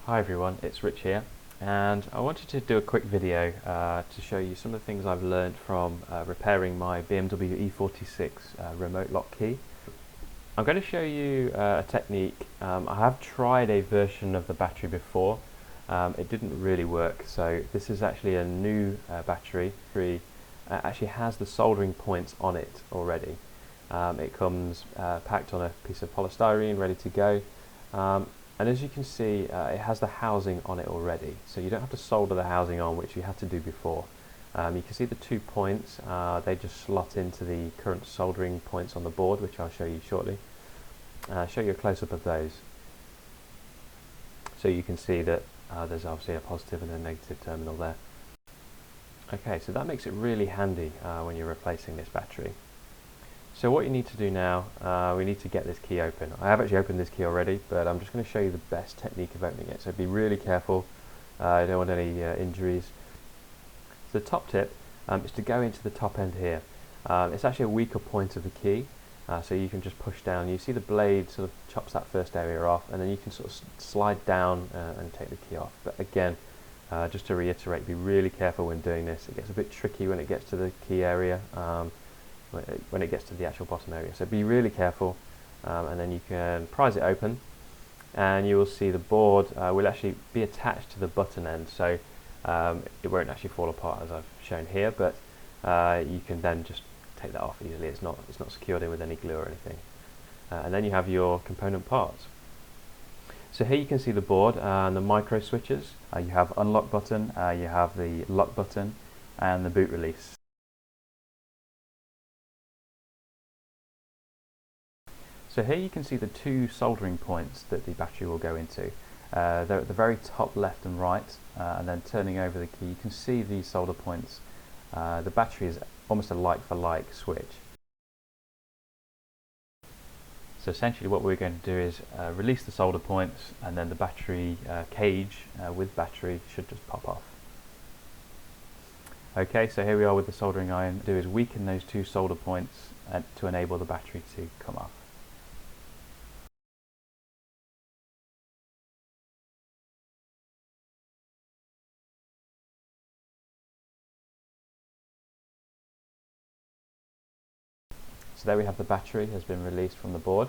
Hi everyone, it's Rich here, and I wanted to do a quick video to show you some of the things I've learned from repairing my BMW E46 Remote Lock Key. I'm going to show you a technique. I have tried a version of the battery before. It didn't really work, so this is actually a new battery. It actually has the soldering points on it already. It comes packed on a piece of polystyrene ready to go. And as you can see, it has the housing on it already, so you don't have to solder the housing on, which you had to do before. You can see the 2 points, they just slot into the current soldering points on the board, which I'll show you shortly. I'll show you a close-up of those. So you can see that there's obviously a positive and a negative terminal there. Okay, so that makes it really handy when you're replacing this battery. So what you need to do now, we need to get this key open. I have actually opened this key already, but I'm just going to show you the best technique of opening it. So be really careful, I don't want any injuries. So the top tip is to go into the top end here. It's actually a weaker point of the key, so you can just push down. You see the blade sort of chops that first area off, and then you can sort of slide down and take the key off. But again, just to reiterate, be really careful when doing this. It gets a bit tricky when it gets to the key area. When it gets to the actual bottom area, so be really careful, and then you can prise it open and you will see the board will actually be attached to the button end, so it won't actually fall apart as I've shown here, but you can then just take that off easily. It's not secured in with any glue or anything, and then you have your component parts. So here you can see the board and the micro switches. You have unlock button, you have the lock button and the boot release. So here you can see the 2 soldering points that the battery will go into. They're at the very top left and right, and then turning over the key you can see these solder points. The battery is almost a like-for-like switch. So essentially what we're going to do is release the solder points, and then the battery cage with battery should just pop off. Okay, so here we are with the soldering iron. What we do is weaken those 2 solder points to enable the battery to come off. So there we have the battery has been released from the board.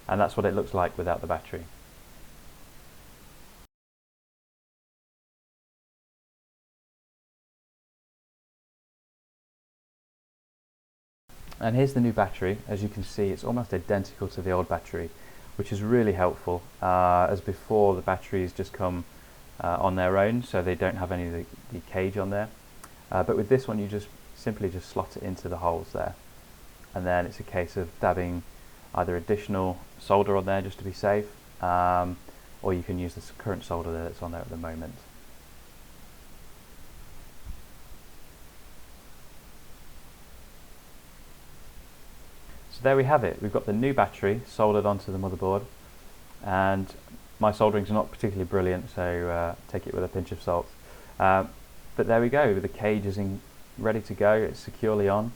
And that's what it looks like without the battery. And here's the new battery. As you can see, it's almost identical to the old battery, which is really helpful. As before, the batteries just come on their own, so they don't have any of the cage on there. But with this one, you just simply slot it into the holes there, and then it's a case of dabbing either additional solder on there just to be safe, or you can use the current solder that's on there at the moment. So there we have it. We've got the new battery soldered onto the motherboard, and my soldering's not particularly brilliant, so take it with a pinch of salt. But there we go. The cage is ready to go. It's securely on.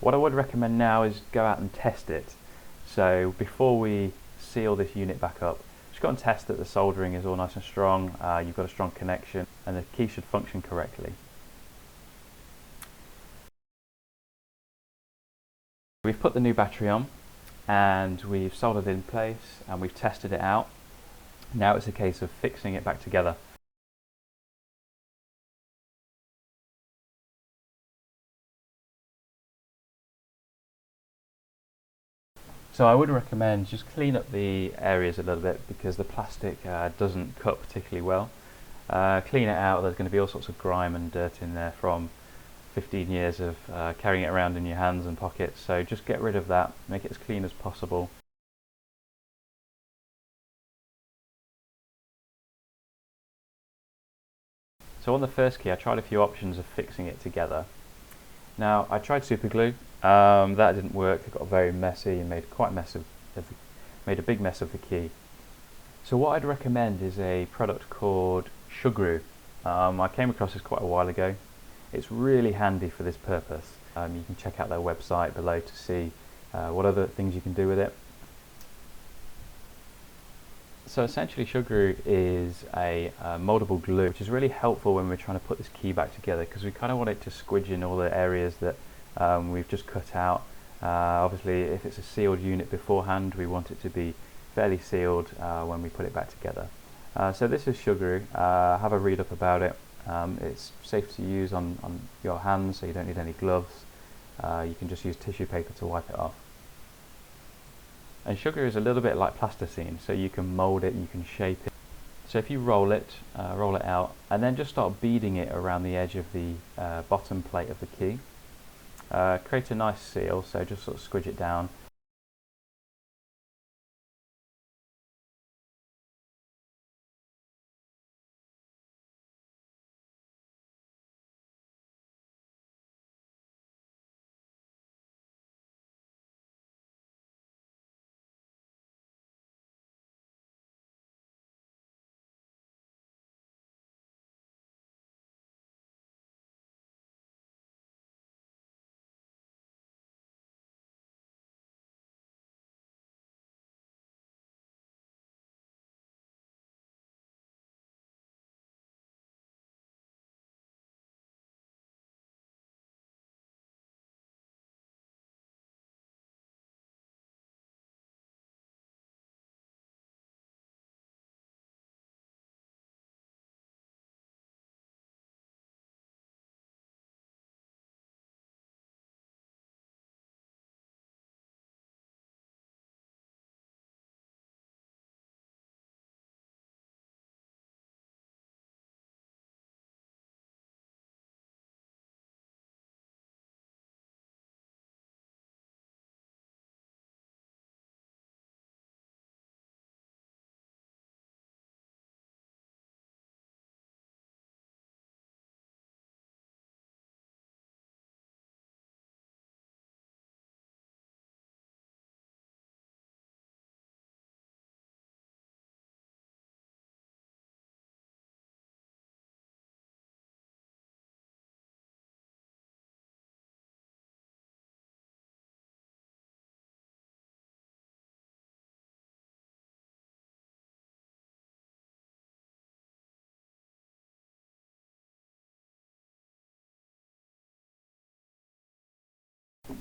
What I would recommend now is go out and test it. So before we seal this unit back up, just go and test that the soldering is all nice and strong. You've got a strong connection, and the key should function correctly. We've put the new battery on, and we've soldered it in place, and we've tested it out. Now it's a case of fixing it back together. So I would recommend just clean up the areas a little bit, because the plastic doesn't cut particularly well. Clean it out. There's going to be all sorts of grime and dirt in there from 15 years of carrying it around in your hands and pockets, so just get rid of that, make it as clean as possible. So on the first key I tried a few options of fixing it together. Now I tried super glue, that didn't work. It got very messy and made a big mess of the key. So what I'd recommend is a product called Sugru. I came across this quite a while ago. It's really handy for this purpose. You can check out their website below to see what other things you can do with it. So essentially Sugru is a moldable glue, which is really helpful when we're trying to put this key back together, because we kind of want it to squidge in all the areas that we've just cut out. Obviously if it's a sealed unit beforehand, we want it to be fairly sealed when we put it back together. So this is Sugru. Have a read up about it. It's safe to use on your hands, so you don't need any gloves. You can just use tissue paper to wipe it off. And Sugru is a little bit like plasticine, so you can mold it, you can shape it. So if you roll it out, and then just start beading it around the edge of the bottom plate of the key. Create a nice seal, so just sort of squidge it down.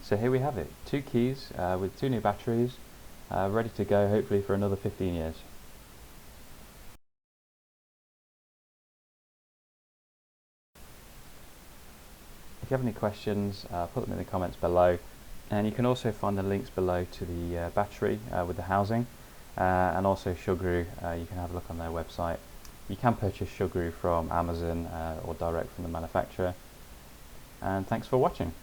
So here we have it, 2 keys with 2 new batteries, ready to go hopefully for another 15 years. If you have any questions, put them in the comments below, and you can also find the links below to the battery with the housing, and also Sugru. You can have a look on their website. You can purchase Sugru from Amazon or direct from the manufacturer. And thanks for watching.